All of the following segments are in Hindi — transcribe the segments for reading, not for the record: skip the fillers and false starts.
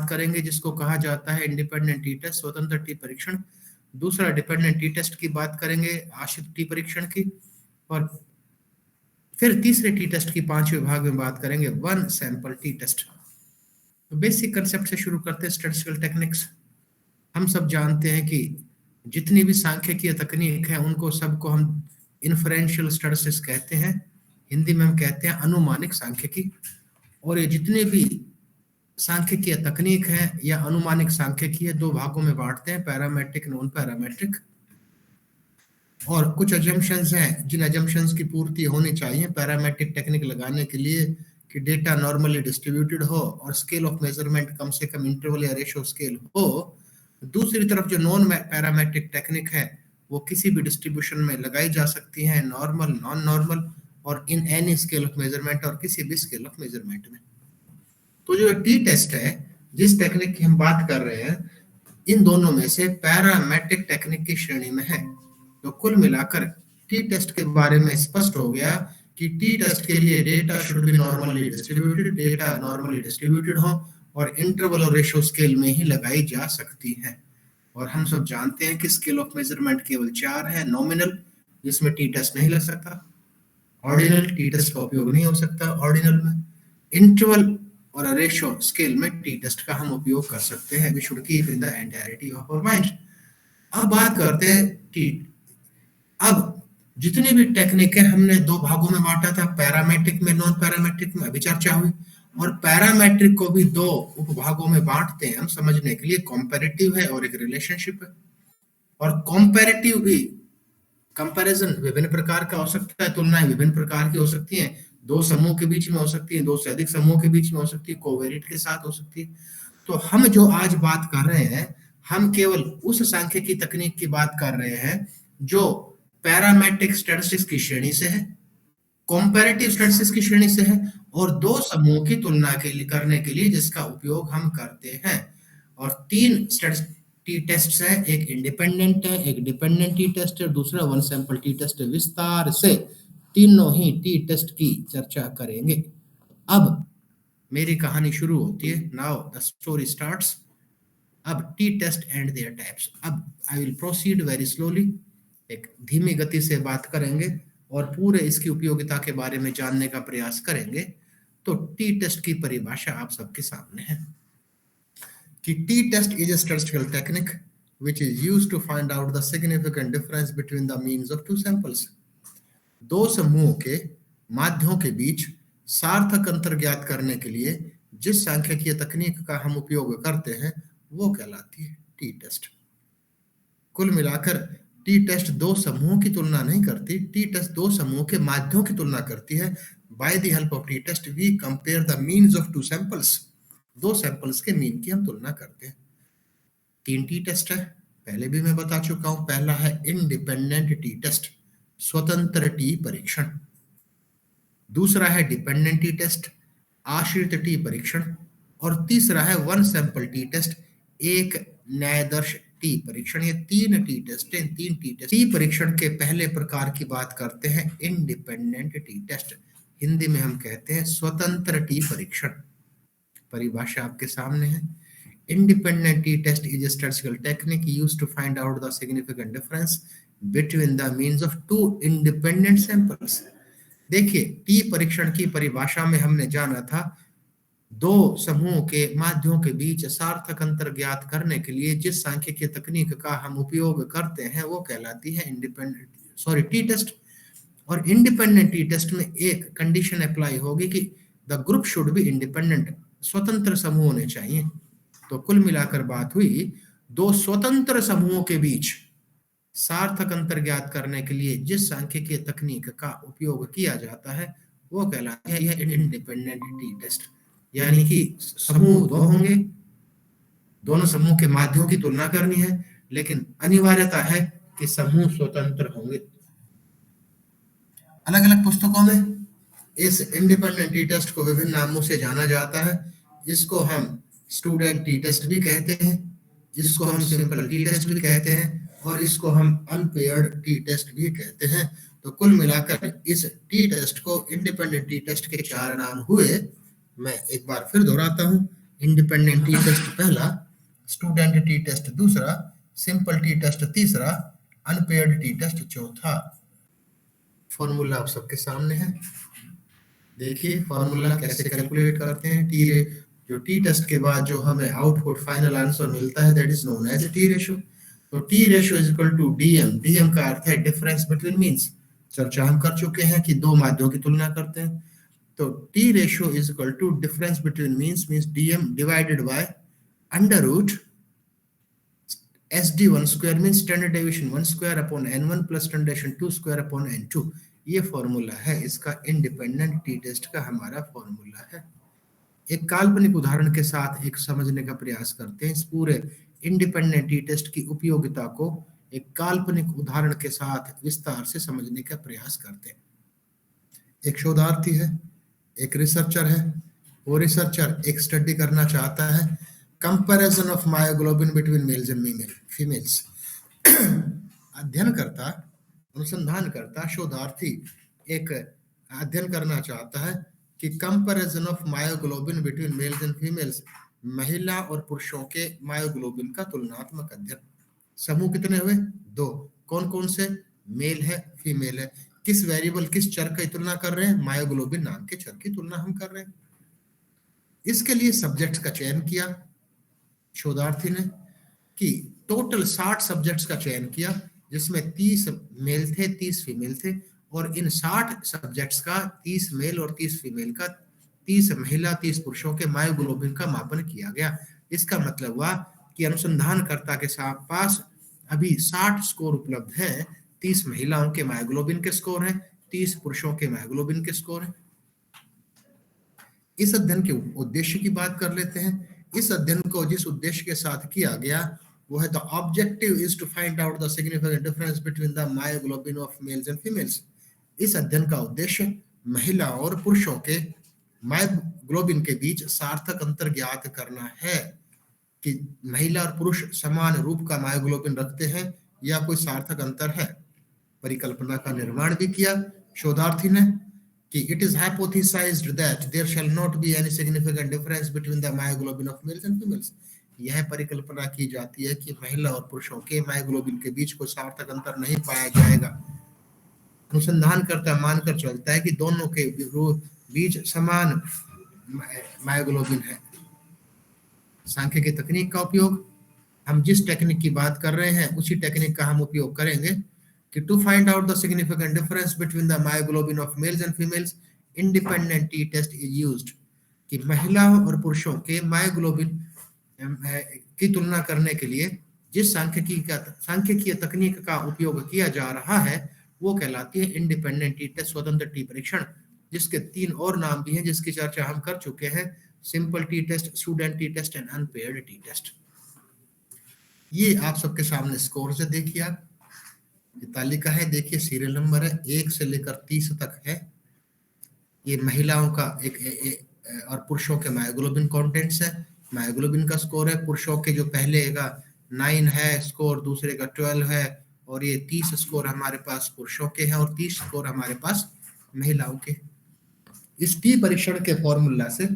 बात करेंगे जिसको कहा जाता है इंडिपेंडेंट टी टेस्ट, स्वतंत्र टी परीक्षण। दूसरा डिपेंडेंट टी टेस्ट की बात करेंगे, आश्रित टी परीक्षण की। और फिर तीसरे टी टेस्ट की 5वें भाग में बात करेंगे वन सैंपल टी टेस्ट। तो बेसिक कंसेप्ट से शुरू करते हैं, स्टैटिस्टिकल टेक्निक्स। हम सब जानते हैं कि जितनी भी सांख्यिकीय तकनीक है उनको सबको हम इन्फरेंशियल स्टैटिस्टिक्स कहते हैं, हिंदी में हम कहते हैं अनुमानिक सांख्यिकी। और ये जितने भी सांख्यिकीय तकनीक है या अनुमानिक सांख्यिकी दो भागों में बांटते हैं, पैरामेट्रिक, नॉन पैरामेट्रिक। और कुछ अजम्पशंस हैं जिन अजम्पशंस की पूर्ति होनी चाहिए पैरामेट्रिक टेक्निक लगाने के लिए, कि डेटा नॉर्मली डिस्ट्रीब्यूटेड हो और स्केल ऑफ मेजरमेंट कम से कम इंटरवल या रेशो स्केल हो। दूसरी तरफ जो नॉन पैरामेट्रिक टेक्निक है वो किसी भी डिस्ट्रीब्यूशन में लगाई जा सकती है, नॉर्मल, नॉन नॉर्मल और in any scale of measurement और किसी भी स्केल ऑफ मेजरमेंट में। तो जो टी टेस्ट है, जिस टेक्निक की हम बात कर रहे हैं, इन दोनों में से पैरामेट्रिक टेक्निक की श्रेणी में है। तो कुल मिलाकर टी टेस्ट के बारे में स्पष्ट हो गया कि टी टेस्ट के लिए data should be normally distributed, data normally distributed हो और इंटरवल और रेशो स्केल में ही लगाई जा सकती है। और हम सब जानते हैं कि स्केल ऑफ मेजरमेंट केवल 4 है। नॉमिनल, जिसमें टी टेस्ट नहीं लग सकता। ऑर्डिनल, टी टेस्ट का उपयोग नहीं हो सकता ऑर्डिनल में। इंटरवल और रेशो स्केल में टी टेस्ट का हम उपयोग कर सकते हैं। We should keep in the entirety of our mind. अब बात करते हैं टी। अब जितनी भी टेक्निक है हमने दो भागों में बांटा था, पैरामेट्रिक में, नॉन पैरामेट्रिक में, अभी चर्चा हुई। और पैरामेट्रिक को भी दो उपभागों में बांटते हैं हम समझने के लिए, कंपैरेटिव है और एक रिलेशनशिप है। और कंपैरेटिव भी, कंपैरिजन विभिन्न प्रकार का हो सकता है, तुलनाएं विभिन्न प्रकार की हो सकती हैं, दो समूह के बीच में हो सकती है, दो से अधिक समूह के बीच में हो सकती है, कोवेरिएंट के साथ हो सकती है। तो हम जो आज बात कर रहे हैं, हम केवल उस सांख्यिकी तकनीक की बात कर रहे हैं जो पैरामेट्रिक स्टैटिस्टिक्स की श्रेणी से है, कंपैरेटिव स्टैटिस्टिक्स की श्रेणी से है और दो समूह की तुलना के लिए करने के लिए जिसका उपयोग हम करते हैं। और 3 टी टेस्ट है, एक इंडिपेंडेंट है, एक डिपेंडेंट टी टेस्ट है, दूसरा वन सैंपल टी टेस्ट है। विस्तार से तीनों ही टी टेस्ट की चर्चा करेंगे। अब मेरी कहानी शुरू होती है। Now the story starts. अब T test and their types. अब I will proceed very slowly, एक धीमी गति से बात करेंगे और पूरे इसकी उपयोगिता के बारे में जानने का प्रयास करेंगे। तो टी टेस्ट की परिभाषा आप सबके सामने है कि T test is a statistical technique which is used to find out the significant difference between the means of two samples। दो समूहों के माध्यों के बीच सार्थक अंतर ज्ञात करने के लिए जिस सांख्यिकीय तकनीक का हम उपयोग करते हैं वो कहलाती है टी टेस्ट। कुल मिलाकर टी टेस्ट दो समूहों की तुलना नहीं करती, टी टेस्ट दो समूहों के माध्यों की तुलना करती है। By the help of T test we compare the means of two samples. दो सैंपल्स के मीन की हम तुलना करते हैं। 3 टी टेस्ट है, पहले भी मैं बता चुका हूं। पहला है इंडिपेंडेंट टी टेस्ट, स्वतंत्र टी परीक्षण। दूसरा है डिपेंडेंट टी टेस्ट, आश्रित टी परीक्षण। और तीसरा है वन सैंपल टी टेस्ट, एक न्यायदर्श टी परीक्षण। ये 3 टी टेस्ट हैं। 3 टी टेस्ट। टी परीक्षण के पहले प्रकार की बात करते हैं, इंडिपेंडेंट टी टेस्ट, हिंदी में हम कहते हैं स्वतंत्र टी परीक्षण। परिभाषा आपके सामने है। Independent T test is a statistical technique used to find out the significant difference between the means of two independent samples। देखिए, टी परीक्षण की परिभाषा में हमने जाना था दो समूहों के माध्यों के बीच सार्थक अंतर ज्ञात करने के लिए जिस सांख्यिकीय तकनीक का हम उपयोग करते हैं वो कहलाती है टी टेस्ट। और इंडिपेंडेंट टी टेस्ट में एक कंडीशन अप्लाई होगी कि the group should be independent, स्वतंत्र समूह होने चाहिए। तो कुल मिलाकर बात हुई, दो स्वतंत्र समूहों के बीच सार्थक अंतर ज्ञात करने के लिए जिस सांख्यिकीय तकनीक का उपयोग किया जाता है वो कहलाता है यह इंडिपेंडेंट टी टेस्ट। यानी कि समूह दो होंगे, दोनों समूह के माध्यों की तुलना करनी है, लेकिन अनिवार्यता है कि समूह स्वतंत्र होंगे। अलग अलग पुस्तकों में इस इंडिपेंडेंट टी टेस्ट को विभिन्न नामों से जाना जाता है। इसको हम स्टूडेंट टी टेस्ट भी कहते हैं, इसको हम सिंपल टी टेस्ट भी कहते हैं और इसको हम अनपेयर्ड टी टेस्ट भी कहते हैं। तो कुल मिलाकर इस टी टेस्ट को इंडिपेंडेंट टी टेस्ट के 4 नाम हुए। मैं एक बार फिर दोहराता हूं, इंडिपेंडेंट टी टेस्ट पहला, स्टूडेंट टी टेस्ट दूसरा, सिंपल टी टेस्ट तीसरा, अनपेयर्ड टी टेस्ट चौथा। फॉर्मूला आप सबके सामने है। देखिए फॉर्मूला कैसे कैलकुलेट करते हैं। टी जो टी टेस्ट के बाद जो हमें आउटपुट फाइनल आंसर मिलता है that is known as T ratio. तो T ratio is equal to DM. DM का अर्थ है डिफरेंस बिटवीन मीन्स। चर्चा हम कर चुके हैं कि दो माध्यों की तुलना करते हैं। तो T ratio is equal to difference between means DM divided by under root SD1 square means standard deviation 1 square upon n1 plus standard deviation 2 square upon n2। ये फॉर्मूला है इसका, इंडिपेंडेंट टी टेस्ट का हमारा फॉर्मूला है। एक काल्पनिक उदाहरण के साथ एक समझने का प्रयास करते हैं। इस पूरे इंडिपेंडेंट टी टेस्ट की उपयोगिता को एक काल्पनिक उदाहरण के साथ विस्तार से समझने का प्रयास करते हैं। एक शोधार्थी है, एक रिसर्चर है। वो रिसर्चर एक स्टडी करना चाहता है, comparison of myoglobin between mails and females. अध्ययन करता, अनुसंधान करता शोधार्थी एक अध्ययन करना चाहता है कि comparison of myoglobin between mails and females, महिला और पुरुषों के मायोग्लोबिन का तुलनात्मक अध्ययन। समूह कितने हुए? दो। कौन कौन से? मेल है, फीमेल है। किस वेरिएबल, किस चर की तुलना कर रहे हैं? मायोग्लोबिन नाम के चर की तुलना हम कर रहे हैं। इसके लिए सब्जेक्ट्स का चयन किया शोधार्थी ने कि टोटल 60 सब्जेक्ट्स का चयन किया, जिसमें 30 मेल थे 30 फीमेल थे। और इन 60 सब्जेक्ट्स का 30 मेल और 30 फीमेल का, 30 महिला 30 पुरुषों के मायोग्लोबिन का मापन किया गया। इसका मतलब हुआ कि अनुसंधानकर्ता के पास अभी 60 स्कोर उपलब्ध है। 30 महिलाओं के मायोग्लोबिन के स्कोर हैं, 30 पुरुषों के मायोग्लोबिन के स्कोर हैं। इस अध्ययन के उद्देश्य की बात कर लेते हैं। इस अध्ययन को जिस उद्देश्य के साथ किया गया वो है the objective is to find out the significant difference between the myoglobin of males and females. इस अध्ययन का उद्देश्य महिला और पुरुषों के मायोग्लोबिन के बीच सार्थक अंतर ज्ञात करना है कि महिला और पुरुष समान रूप का मायोग्लोबिन रखते हैं या कोई सार्थक अंतर है। परिकल्पना का निर्माण भी किया शोधार्थी ने कि it is hypothesized that there shall not be any significant difference between the myoglobin of males and females। यह परिकल्पना की जाती है कि महिला और पुरुषों के मायोग्लोबिन के बीच कोई सार्थक अंतर नहीं पाया जाएगा। अनुसंधानकर्ता मानकर चलता है कि दोनों के बीच समान मायोग्लोबिन है। सांख्यिकी तकनीक का उपयोग, हम जिस टेक्निक की बात कर रहे हैं उसी टेक्निक का हम उपयोग करेंगे कि to find out the significant difference between the myoglobin of males and females, independent T test is used. कि महिलाओं और पुरुषों के मायोग्लोबिन की तुलना करने के लिए जिस सांख्यिकीय तकनीक का उपयोग किया जा रहा है वो कहलाती है इंडिपेंडेंट टी टेस्ट, स्वतंत्र टी परीक्षण, जिसके 3 और नाम भी हैं जिसकी चर्चा हम कर चुके हैं। Simple T test, student T test and unpaired T test. ये आप सबके सामने स्कोर से देखिए, आप तालिका है, देखिए सीरियल नंबर है 1 से लेकर 30 तक है। ये महिलाओं का और पुरुषों के मायोग्लोबिन कंटेंट्स है। मायोग्लोबिन का स्कोर है, पुरुषों के जो पहले का 9 है स्कोर, दूसरे का 12 है, और ये 30 स्कोर हमारे पास पुरुषों के हैं और 30 स्कोर हमारे पास महिलाओं के। इस टी परीक्षण के फॉर्मूला से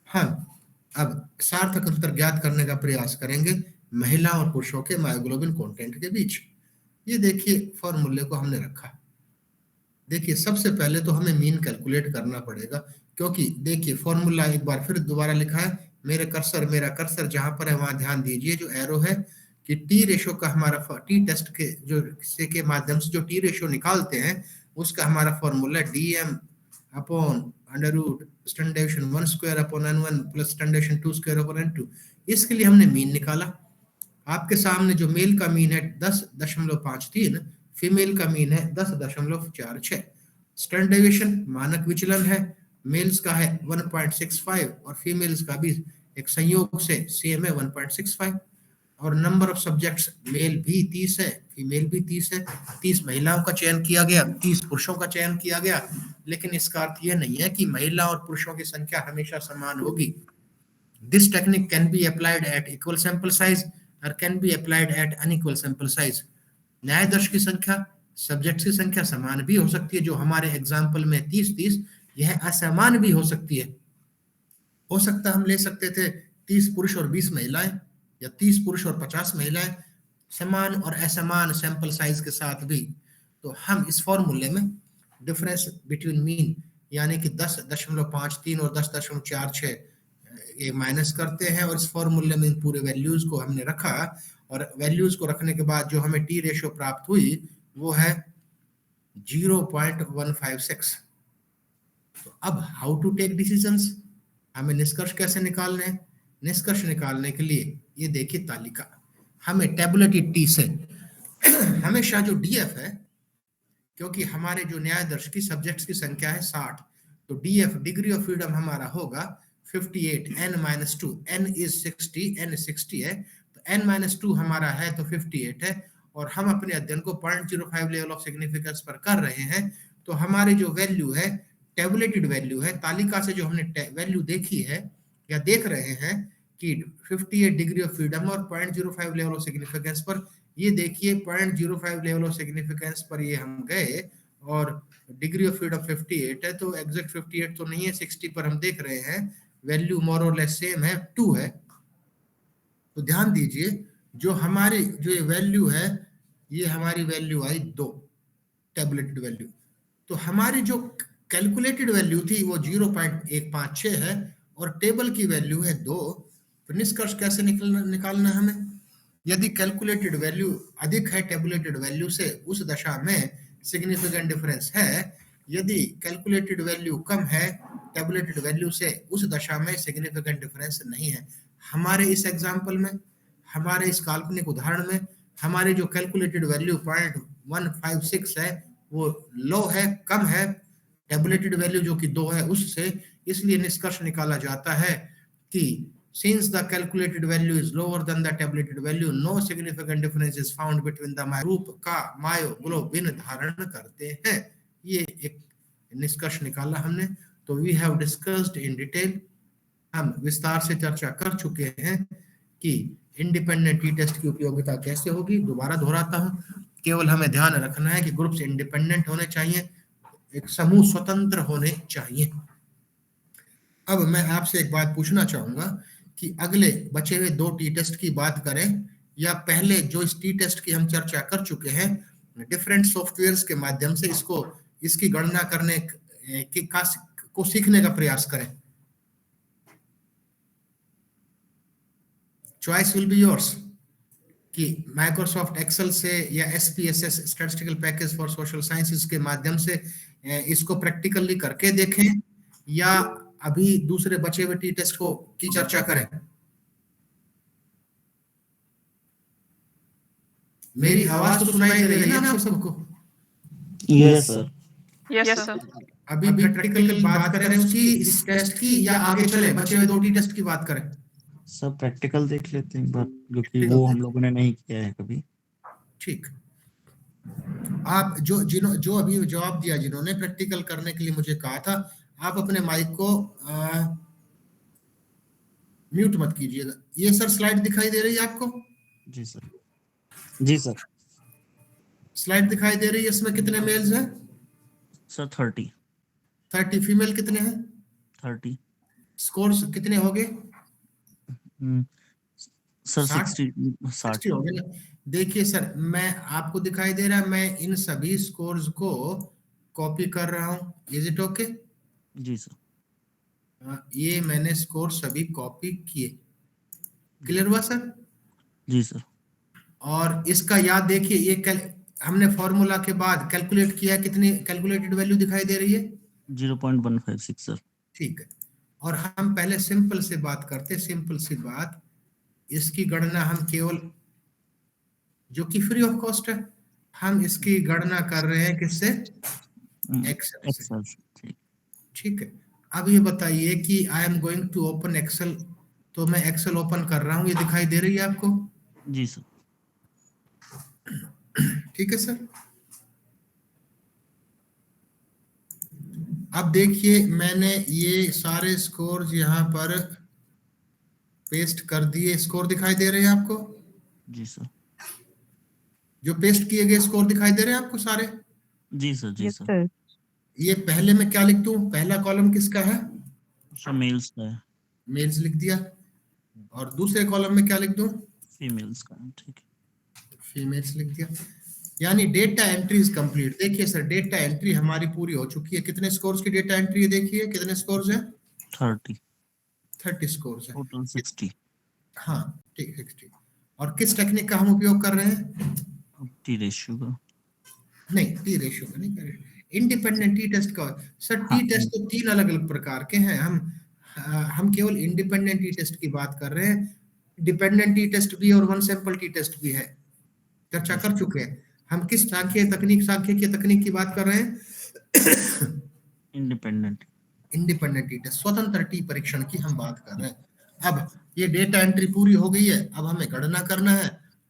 हम अब सार्थक अंतर ज्ञात करने का प्रयास करेंगे महिला और पुरुषों के मायोग्लोबिन कंटेंट के बीच। ये देखिए फॉर्मूले को हमने रखा। देखिए सबसे पहले तो हमें मीन कैलकुलेट करना पड़ेगा, क्योंकि देखिए फॉर्मूला एक बार फिर दोबारा लिखा है। मेरा कर्सर जहां पर है वहां ध्यान दीजिए, जो एरो है कि टी रेशो का हमारा टी टेस्ट के जो से के माध्यम से जो टी रेशो निकालते हैं उसका हमारा formula DM upon under root standard deviation 1 square upon n1 plus standard deviation 2 square upon n2। इसके लिए हमने मीन निकाला। आपके सामने जो मेल का मीन है 10.53, फीमेल का मीन है 10.46। स्टैंडर्ड डेविएशन मानक विचलन है, मेल्स का है 1.65 और फीमेल्स का भी एक संयोग से सेम है 1.65। और नंबर ऑफ सब्जेक्ट्स, मेल भी 30 है, फीमेल भी 30 है। 30 महिलाओं का चयन किया गया, 30 पुरुषों का चयन किया गया, लेकिन इसका अर्थ यह नहीं है कि महिला और पुरुषों की संख्या हमेशा समान होगी। This technique can be applied at equal sample size और can be applied at unequal sample size. न्यायदर्श की संख्या, सब्जेक्ट्स की संख्या समान भी हो सकती है, जो हमारे एग्जाम्पल में 30-30, यह असमान भी हो सकती है। हो सकता हम ले सकते थे 30 पुरुष और 20 महिलाएं या 30 पुरुष और 50 महिलाएं समान और असमान सैंपल साइज के साथ भी, तो हम इस फॉर्मूले में डिफरेंस बिटवीन मीन यानी कि 10.53 और 10.46 ये माइनस करते हैं, और इस फॉर्मूले में इन पूरे वैल्यूज को हमने रखा, और वैल्यूज को रखने के बाद जो हमें टी रेशियो प्राप्त हुई वो है 0.156। तो अब हाउ टू टेक डिसीजंस, हमें निष्कर्ष कैसे निकालने हैं? निष्कर्ष निकालने के लिए ये देखिए तालिका, हमें टेबुलेटेड टी से हमेशा जो डीएफ है, क्योंकि हमारे जो न्यायाधीश की सब्जेक्ट्स की संख्या है 60, तो डीएफ डिग्री ऑफ फ्रीडम हमारा होगा 58 n-2, n इज 60, n 60 है, तो n-2 हमारा है तो 58 है, और हम अपने अध्ययन को 0.05 लेवल ऑफ सिग्निफिकेंस पर कर रहे हैं, तो हमारी जो वैल्यू है टेबुलेटेड वैल्यू है, तालिका से जो हमने वैल्यू देखी है या देख रहे हैं कि 58 डिग्री ऑफ फ्रीडम और 0.05 लेवल ऑफ सिग्निफिकेंस पर, ये देखिए 0.05 लेवल ऑफ सिग्निफिकेंस पर ये हम गए और डिग्री ऑफ फ्रीडम 58 है, तो एग्जैक्ट 58 तो नहीं है, 60 पर हम देख रहे हैं, वैल्यू मोर और लेस सेम है, 2 है। तो ध्यान दीजिए जो हमारी जो ये वैल्यू है, ये हमारी वैल्यू आई 2 टेबुलेटेड वैल्यू, तो हमारी जो कैलकुलेटेड वैल्यू थी वो 0.156 है और टेबल की वैल्यू है 2। तो निष्कर्ष कैसे निकालना है हमें? यदि कैलकुलेटेड वैल्यू अधिक है टेबुलेटेड वैल्यू से, उस दशा में सिग्निफिकेंट डिफरेंस है, यदि कैलकुलेटेड वैल्यू कम है टेबुलेटेड वैल्यू से, उस दशा में सिग्निफिकेंट डिफरेंस नहीं है। हमारे इस एग्जांपल में, हमारे इस काल्पनिक उदाहरण में, हमारी जो कैलकुलेटेड वैल्यू 0.156 है वो लो है, कम है टेबुलेटेड वैल्यू जो कि 2 है उससे, इसलिए निष्कर्ष निकाला जाता है कि since the calculated value is lower than the tabulated value, no significant difference is found between the रूप का मायोग्लोबिन धारण करते हैं। ये एक निष्कर्ष निकाला हमने। तो we have discussed in detail, हम विस्तार से चर्चा कर चुके हैं कि इंडिपेंडेंट टी टेस्ट की उपयोगिता कैसे होगी। दोबारा दोहराता हूं, केवल हमें ध्यान रखना है कि ग्रुप्स इंडिपेंडेंट होने चाहिए, एक समूह स्वतंत्र होने चाहिए। अब मैं आपसे एक बात पूछना चाहूंगा कि अगले बचे हुए 2 टी टेस्ट की बात करें या पहले जो इस टी टेस्ट की हम चर्चा कर चुके हैं, डिफरेंट सॉफ्टवेयर्स के माध्यम से इसकी गणना करने को सीखने का प्रयास करें। चॉइस विल बी योर्स कि माइक्रोसॉफ्ट एक्सेल से या SPSS statistical package for social sciences के माध्यम से इसको प्रैक्टिकली करके देखें या अभी दूसरे बचे हुए टी टेस्ट को की चर्चा करें। मेरी आवाज तो सुनाई दे रही है ना आप सबको? Yes sir. Yes sir. अभी प्रैक्टिकल बात करें उसकी, इस टेस्ट की, या आगे चले बचे हुए 2 टी टेस्ट की बात करें? सब प्रैक्टिकल देख लेते हैं एक बार, क्योंकि वो हम लोगों ने नहीं किया है कभी। ठीक, आप जो अभी जवाब दिया, जिन्होंने प्रैक्टिकल करने के लिए मुझे कहा था, आप अपने माइक को म्यूट मत कीजिएगा। ये सर स्लाइड दिखाई दे रही है आपको? जी सर। जी सर। स्लाइड दिखाई दे रही है, इसमें कितने मेल्स हैं? सर 30। फीमेल कितने हैं? 30। स्कोर्स कितने हो गए? सर 60 हो गए ना। देखिए सर, मैं आपको दिखाई दे रहा है, मैं इन सभी स्कोर्स को कॉपी कर रहा हूं। Is it okay? जी सर। ये मैंने स्कोर सभी कॉपी किए। क्लियर हुआ सर? जी सर। और इसका याद देखिए, ये हमने फॉर्मूला के बाद कैलकुलेट किया, कितनी कैलकुलेटेड वैल्यू दिखाई दे रही है? 0.156 सर। ठीक है, और हम पहले सिंपल से बात करते, सिंपल सी बात, इसकी गणना हम केवल, जो कि फ्री ऑफ कॉस्ट है, हम इसकी गणना कर रहे हैं किससे? एक्सेल से। ठीक है, अब ये बताइए कि I am going to open Excel, तो मैं एक्सेल ओपन कर रहा हूं, ये दिखाई दे रही है आपको? जी सर। ठीक है सर। अब देखिए, मैंने ये सारे स्कोर यहाँ पर पेस्ट कर दिए। स्कोर दिखाई दे रहे हैं आपको? जी सर। जो पेस्ट किए गए स्कोर दिखाई दे रहे हैं आपको सारे? जी सर। जी सर। ये पहले मैं क्या लिख दूं? पहला कॉलम किसका है? सर मेल्स का है। मेल्स लिख दिया। और दूसरे कॉलम में क्या लिख दूं? फीमेल्स का, ठीक है। फीमेल्स लिख दिया। यानी डेटा एंट्री इज कंप्लीट। देखिए सर, डेटा एंट्री हमारी पूरी हो चुकी है। कितने स्कोर्स की डेटा एंट्री है? देखिए कितने स्कोर्स हैं? 30, 30 स्कोर्स है। टोटल 60। हाँ ठीक, 60। और किस टेक्निक का हम उपयोग कर रहे हैं? टी रेशियो का। नहीं, टी रेशियो का नहीं कर रहे, इंडिपेंडेंट टी टेस्ट का। सर टी हाँ, टेस्ट तो तीन अलग अलग प्रकार के हैं। हम केवल इंडिपेंडेंट टी टेस्ट की बात कर रहे हैं। डिपेंडेंट टी टेस्ट भी और वन सैंपल टी टेस्ट भी है, चर्चा कर चुके हैं। हम किस सांख्यिकीय तकनीक की बात कर रहे हैं? इंडिपेंडेंट। इंडिपेंडेंट टी टेस्ट, स्वतंत्र टी परीक्षण की हम बात कर रहे हैं। अब ये डेटा एंट्री पूरी हो गई है, अब हमें गणना करना है।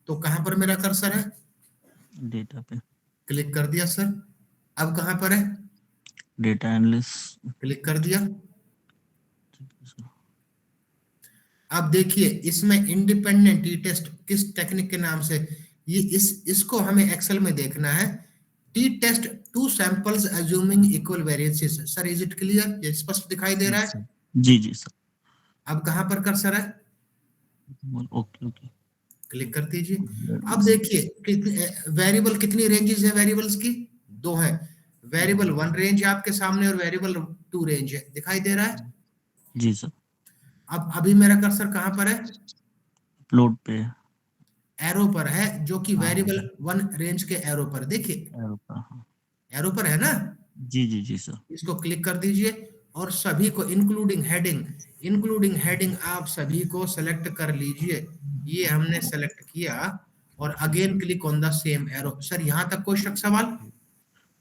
तो कहां पर मेरा कर्सर है? डेटा पे। क्लिक कर दिया सर। अब कहां पर है? Data analyst. क्लिक कर दिया। ठीक है सर। अब देखिए इसमें इंडिपेंडेंट टी टेस्ट किस टेक्निक के नाम से, ये इसको हमें एक्सेल में देखना है। T test two samples assuming equal variances. Sir is it clear? ये स्पष्ट दिखाई दे रहा यस है? सर। जी जी सर। अब कहां पर कर्सर है? Okay okay. क्लिक कर दीजिए। अब देखिए वेरिएबल कितनी रेंजेस है वेरिएबल्स की? दो है। वेरिएबल वन रेंज है आपके सामने और वेरिएबल टू रेंज है, दिखाई दे रहा है? जी सर। अब अभी मेरा कर्सर कहां पर है? अपलोड पे। एरो पर है, जो कि हाँ, वेरिएबल वन रेंज के एरो पर। देखिए एरो का, हाँ। एरो पर है ना? जी जी जी सर। इसको क्लिक कर दीजिए और सभी को इंक्लूडिंग हेडिंग आप सभी को सेलेक्ट कर लीजिए। ये हमने सेलेक्ट किया। और again click on the same arrow. Sir यहां तक कोई शक सवाल?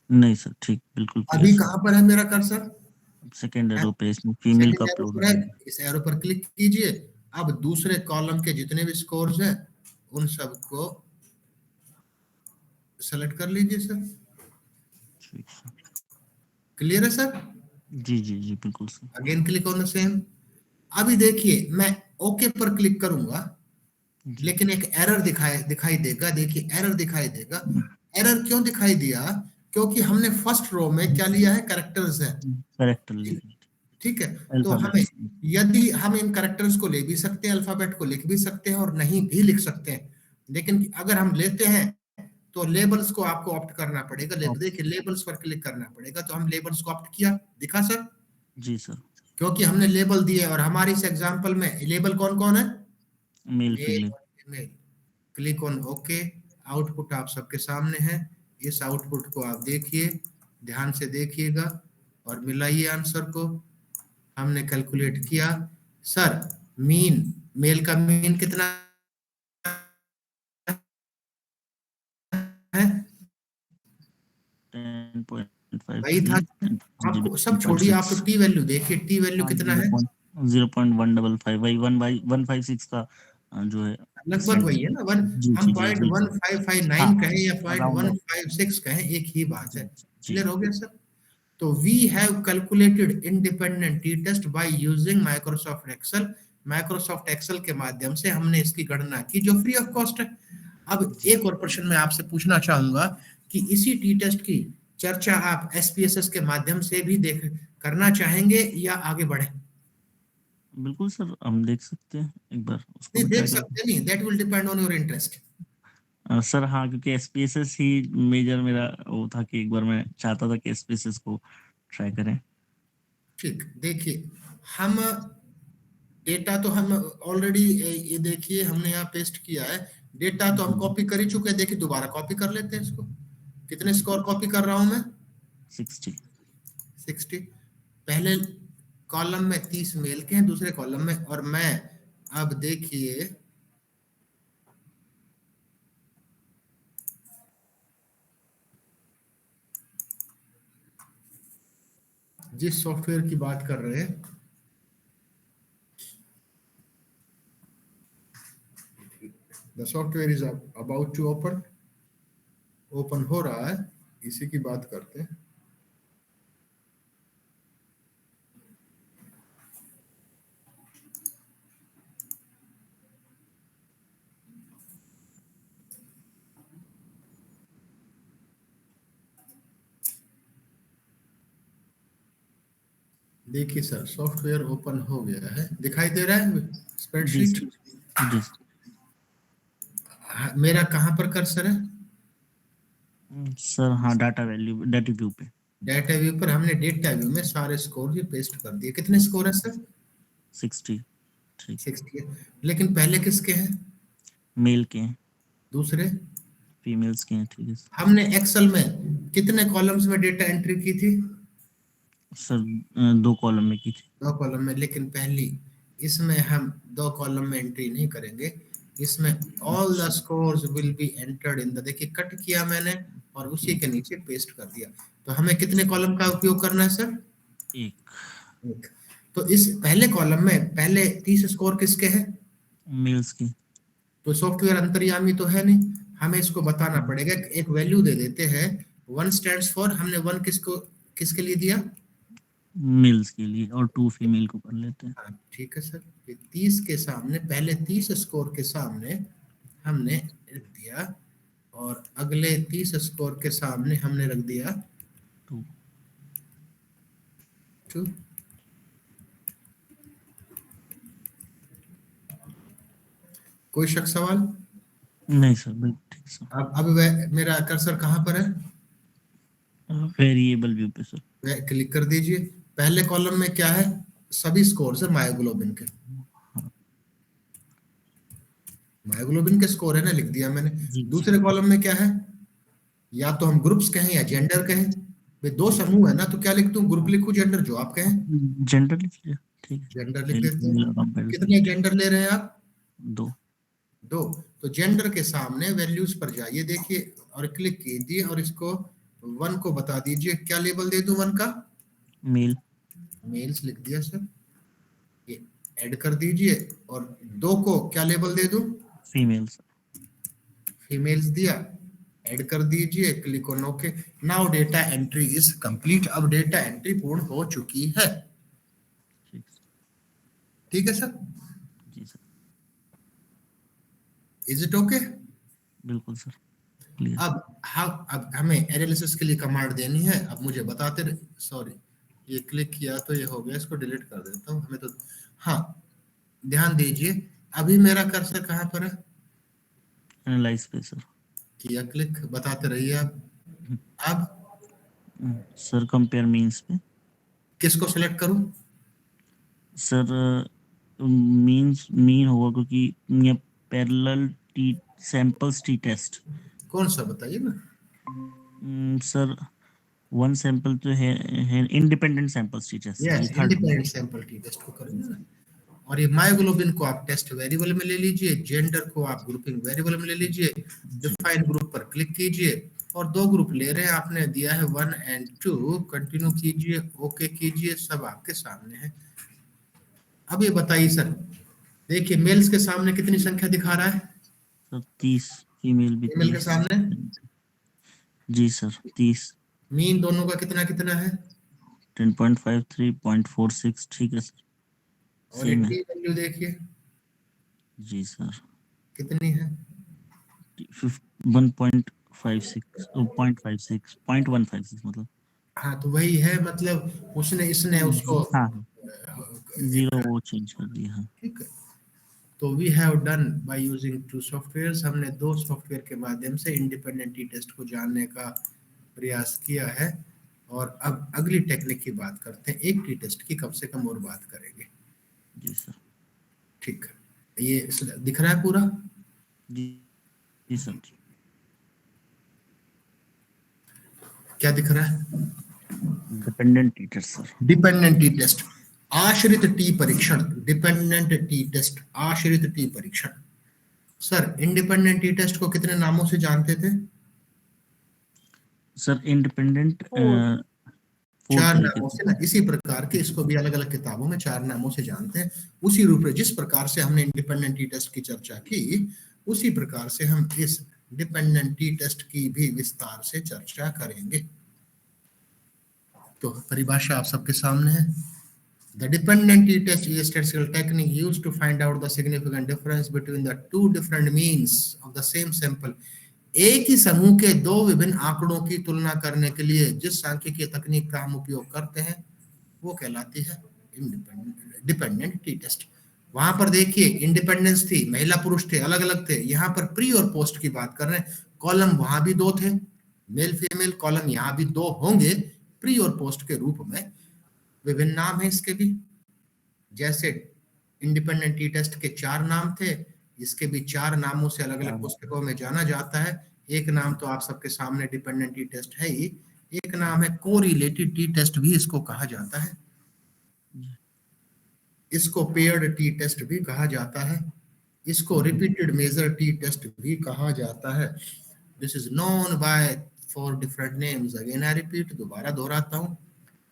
नहीं सर, ठीक, बिल्कुल क्लियर अभी सर। कहां पर है मेरा कर्सर? सेकेंड एरो पे इसमें फीमेल का सेकंड एरो अपलोड पर है, है। इस एरो पर क्लिक कीजिए। अब दूसरे कॉलम के जितने भी स्कोर्स हैं उन सबको सेलेक्ट कर लीजिए सर। ठीक सर। क्लियर है सर? जी जी जी बिल्कुल sir. Again click on the same. अभी देखिए मैं ओके पर क्लिक करूंगा, जी। लेकिन एक एरर दिखाई देगा। देखिए एरर दिखाई देगा। एरर क्यों दिखाई दिया? क्योंकि हमने फर्स्ट रो में क्या लिया है? कैरेक्टर्स है। करेक्टर लिखिए। ठीक है। तो हमें, अल्फाबेट्स। यदि हम इन कैरेक्टर्स को ले भी सकते हैं, अल्फाबेट को लिख भी सकते हैं और नहीं भी लिख सकते हैं। लेकिन अगर हम लेते हैं तो लेबल्स को आपको ऑप्ट करना पड़ेगा। देखिए लेबल्स पर क्लिक करना पड़ेगा। तो हम लेबल्स को ऑप्ट किया, दिखा सर? जी सर। क्योंकि हमने लेबल दिए और हमारे इस एग्जांपल में लेबल कौन कौन है? Male male female. और female. Click on okay. Output आप सबके सामने है। इस आउटपुट को आप देखिए, ध्यान से देखिएगा और मिलाइए आंसर को। हमने कैलकुलेट किया सर, मीन, मेल का मीन कितना है? 10.5 वही था। थी। आपको सब छोड़िए, आप 10.6। तो टी वैल्यू देखिए, टी वैल्यू हाँ, कितना है? 0.155, वही 1/156 का जो है। लगभग वही है ना, वन। जी हम जी जी पॉइंट जी वन जी। फाइव फाइव हाँ, नाइन कहें या point around. One five six कहें, एक ही बात जी है। जी क्लियर हो गया सर? तो we have calculated independent T test by using Microsoft Excel. Microsoft Excel के माध्यम से हमने इसकी गणना की, जो फ्री ऑफ कॉस्ट है। अब जी। एक और प्रश्न मैं आपसे पूछना चाहूंगा कि इसी टी टेस्ट की चर्चा आप एसपीएसएस के माध्यम से भी देख करना चाहेंगे या आगे बढ़े? बिल्कुल सर, हम देख सकते हैं, एक बार उसको नहीं भी देख ट्राई करते सकते, नहीं, that will depend on your interest. हैं। सर हाँ, क्योंकि एसपीएसएस ही मेजर मेरा वो था कि एक बार मैं चाहता था कि एसपीएसएस को ट्राई करें। ठीक, देखिए हम डेटा तो हम ऑलरेडी, ये देखिए हमने यहाँ पेस्ट किया है। डेटा तो हम जी। कॉपी कर ही चुके हैं। देखिए दोबारा कॉपी कर लेते हैं इसको। कितने स्कोर कॉपी कर रहा हूं मैं? 60। 60। पहले कॉलम में 30 मेल के हैं, दूसरे कॉलम में, और मैं, अब देखिए जिस सॉफ्टवेयर की बात कर रहे हैं, the software is about to open, open हो रहा है, इसी की बात करते हैं। देखिए सर, सॉफ्टवेयर ओपन हो गया है, दिखाई दे रहा है जी स्प्रेडशीट? सर। जी सर। मेरा कहाँ पर कर्सर है? सर हाँ, डाटा वैल्यू, डाटा व्यू पे। डेटा व्यू पर हमने डेटा व्यू में सारे स्कोर भी पेस्ट कर दिए। कितने स्कोर है सर? 60। ठीक। 60 है। लेकिन पहले किसके हैं? मेल के हैं, दूसरे? फीमेल्स के हैं। ठीक है सर। हमने एक्सेल में कितने कॉलम्स में डेटा एंट्री की थी? सर 2 कॉलम में की थी। 2 कॉलम में, लेकिन पहली इसमें हम 2 कॉलम में एंट्री नहीं करेंगे। इसमें ऑल द अच्छा। Scores will be entered in the, देखिए कट किया मैंने और उसी के नीचे पेस्ट कर दिया। तो हमें कितने कॉलम का उपयोग करना है सर? एक। एक। तो इस पहले कॉलम में पहले 30 स्कोर किसके हैं? मेल्स की। तो सॉफ्टवेयर अंतर्यामी तो है नहीं, हमें इसको बताना पड़ेगा। एक वैल्यू दे देते हैं, 1 स्टैंड्स फॉर, हमने 1 किसको किसके लिए दिया? मेल्स के लिए, और 2 फीमेल को कर लेते हैं। हाँ, ठीक है सर। ये 30 के सामने, पहले 30 स्कोर के सामने हमने रख दिया, और अगले 30 स्कोर के सामने हमने रख दिया 2। 2। कोई शक सवाल? नहीं सर, बिल्कुल ठीक सर। अब मेरा कर्सर कहाँ पर है? वेरिएबल व्यू पे सर। वह क्लिक कर दीजिए। पहले कॉलम में क्या है? सभी स्कोर है मायोग्लोबिन के। हाँ। मायोग्लोबिन के स्कोर है ना, लिख दिया मैंने। जी जी। दूसरे कॉलम में क्या है? या तो हम ग्रुप्स कहें या जेंडर कहें। भाई 2 समूह है ना, तो क्या लिख दूं? ग्रुप लिखूं, जेंडर, जो आप कहें। जेंडर लिख लिया। ठीक है। जेंडर लिख मेल देते हैं। फीमेल और कंपैरिजन। कितने जेंडर ले रहे हैं आप? 2। 2। तो जेंडर के सामने वैल्यूज पर जाइए, देखिए, और क्लिक कीजिए, और इसको 1 को बता दीजिए। क्या लेबल दे दूं 1 का? मेल। मेल्स लिख दिया सर। ये ऐड कर दीजिए, और 2 को क्या लेबल दे दूं? फीमेल्स। फीमेल्स दिया। ऐड कर दीजिए, click on okay. Now data entry is complete. अब डेटा एंट्री पूर्ण हो चुकी है। ठीक सर। ठीक है सर? जी सर। Is it okay? बिल्कुल सर, क्लियर। अब हमें एनालिसिस के लिए कमांड देनी है। अब मुझे बताते रहे, सॉरी, ये क्लिक किया तो ये हो गया, इसको डिलीट कर देता हूँ, हमें तो। हाँ, ध्यान दीजिए, अभी मेरा कर्सर कहाँ पर है? एनालाइज पे सर। किया क्लिक, बताते रहिए आप। अब सर कंपेयर मीन्स पे। किसको सिलेक्ट करूं? सर मीन्स मीन होगा, क्योंकि ये parallel T samples T test. कौन सा बताइए ना। सर 1 सैंपल तो है independent samples T test sir, ये yes, third one. Independent sample T test को करेंगे ना। और ये मायोग्लोबिन को आप टेस्ट वेरिएबल में ले लीजिए, जेंडर को आप ग्रुपिंग वेरिएबल में ले लीजिए। जी। डिफाइन ग्रुप पर क्लिक कीजिए, और 2 ग्रुप ले रहे हैं, आपने दिया है 1 एंड 2। कंटिन्यू कीजिए, ओके कीजिए, सब आपके सामने है। अब ये बताइए सर, देखिए मेल्स के सामने कितनी संख्या दिखा रहा है? सर 30, फीमेल भी फीमेल के 30। सामने जी सर 30। मीन दोनों का कितना कितना है? 10.53, 0.46। ठीक है सर, और ये सेम है। टी वैल्यू देखिए जी सर। कितनी है? 1.56, 0.56, मतलब। हाँ, तो वही है, मतलब उसने इसने उसको हाँ, एक, जीरो वो चेंज कर दिया। हाँ। ठीक है। तो we have done by using 2 softwares. हमने 2 सॉफ्टवेयर के माध्यम से इंडिपेंडेंट टी टेस्ट को जानने का प्रयास किया है। और अब अगली टेक्निक की बात करते हैं, एक टी टेस्ट की कम से कम और बात करेंगे। जी सर। ठीक है, ये दिख रहा है पूरा? जी। जी सर। जी। क्या दिख रहा है? Dependent teacher sir. Dependent T test, आश्रित टी परीक्षण। डिपेंडेंट टी टेस्ट, आश्रित टी परीक्षण। सर, इंडिपेंडेंट टी टेस्ट को कितने नामों से जानते थे? सर इंडिपेंडेंट 4 4 तरीके नामों से। से ना, इसी प्रकार के इसको भी अलग अलग किताबों में 4 नामों से जानते हैं। उसी रूप में जिस प्रकार से हमने इंडिपेंडेंट टी टेस्ट की चर्चा की, उसी प्रकार से हम इस डिपेंडेंट टी टेस्ट की भी विस्तार से चर्चा करेंगे। तो परिभाषा आप सबके सामने है। The dependent t-test is a statistical technique used to find out the significant difference between the 2 different means of the same sample। एक ही समूह के 2 विभिन्न आंकड़ों की तुलना करने के लिए जिस सांख्यिकीय तकनीक का हम उपयोग करते हैं, वो कहलाती है डिपेंडेंट टी टेस्ट। वहां पर देखिए इंडिपेंडेंस थी, महिला पुरुष थे, अलग अलग थे। यहाँ पर प्री और पोस्ट की बात कर रहे हैं, कॉलम वहां भी दो थे, मेल फीमेल कॉलम यहाँ भी दो होंगे प्री और पोस्ट के रूप में। विभिन्न नाम है इसके भी, जैसे इंडिपेंडेंट टी टेस्ट के 4 नाम थे, इसके भी 4 नामों से अलग अलग पुस्तकों में जाना जाता है। एक नाम तो आप सबके सामने डिपेंडेंट टी टेस्ट है ही, एक नाम है कोरिलेटेड टी टेस्ट भी इसको कहा जाता है, इसको पेयर्ड टी टेस्ट भी कहा जाता है, इसको रिपीटेड मेजर टी टेस्ट भी कहा जाता है। This is known by 4 different names. Again I repeat, दोबारा दोहराता हूं,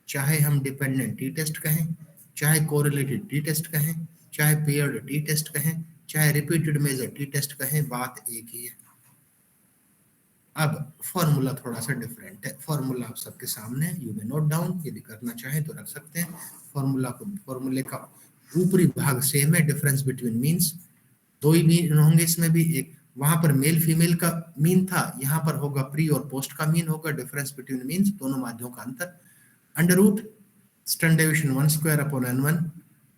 चाहे हम डिपेंडेंट टी टेस्ट कहें, चाहे कोरिलेटेड टी टेस्ट कहें, चाहे पेयर्ड टी टेस्ट कहें, चाहे रिपीटेड मेजर टी टेस्ट कहें, बात एक ही है। अब फॉर्मूला थोड़ा सा डिफरेंट है, फॉर्मूला आप सबके सामने, यू मे नोट डाउन, यदि करना चाहें तो रख सकते हैं। फॉर्मूले का ऊपरी भाग सेम है, डिफरेंस बिटवीन मीन्स, 2 ही मीन होंगे इसमें भी, एक वहां पर मेल फीमेल का मीन था, यहाँ पर होगा प्री और पोस्ट का मीन होगा, डिफरेंस बिटवीन मीन्स, दोनों माध्यों का अंतर। Under root standard deviation 1 square upon n1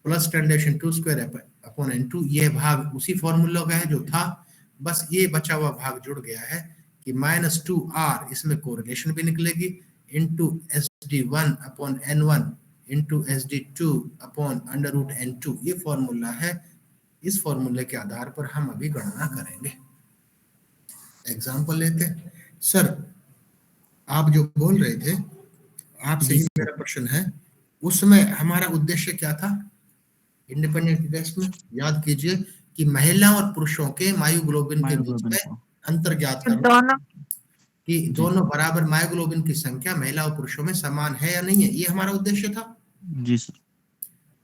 plus standard deviation 2 square upon n2, यह भाग उसी फॉर्मूला का है जो था, बस ये बचा हुआ भाग जुड़ गया है कि -2r, इसमें कोरिलेशन भी निकलेगी, into SD1 upon n1 into SD2 upon under root n2, ये फॉर्मूला है। इस फॉर्मूले के आधार पर हम अभी गणना करेंगे। एग्जांपल लेते हैं। सर आप जो बोल रहे थे, आपसे ही मेरा प्रश्न है, उसमें हमारा उद्देश्य क्या था इंडिपेंडेंट टेस्ट में? याद कीजिए कि महिला और पुरुषों के मायोग्लोबिन के बीच में अंतर ज्ञात करना, कि दोनों बराबर मायोग्लोबिन की संख्या महिला और पुरुषों में समान है या नहीं है, ये हमारा उद्देश्य था। जी सर।